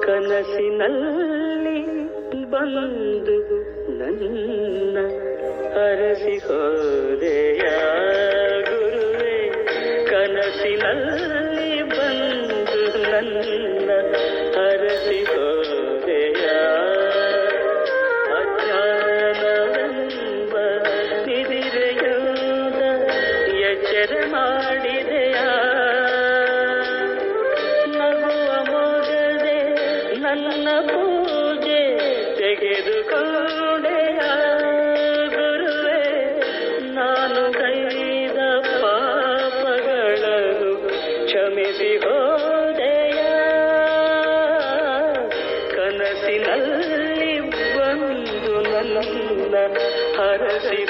ಕನಸಿನಲ್ಲಿ ಬಂದು ನನ್ನ ಅರಸಿ ಹೋದೆಯ ಗುರುವೆ, ಕನಸಿನಲ್ಲಿ ಬಂದು ನನ್ನ ಅರಸಿ ಹೋದೆಯ ಅಜ್ಞಾನವೆಂಬ ನಿದಿರೆಯಾದ ಎಚ್ಚರ ಮಾಡಿದೆಯ ನನ್ನ ಪೂಜೆ ತೆಗೆದುಕೊಂಡೆಯ ಗುರುವೆ, ನಾನು ಕೈದ ಪಾಪಗಳನ್ನು ಕ್ಷಮಿಸಿ ಹೋದೆಯ ಕನಸಿನಲ್ಲಿ ಬಂದು ನನ್ನ ಹರಸಿ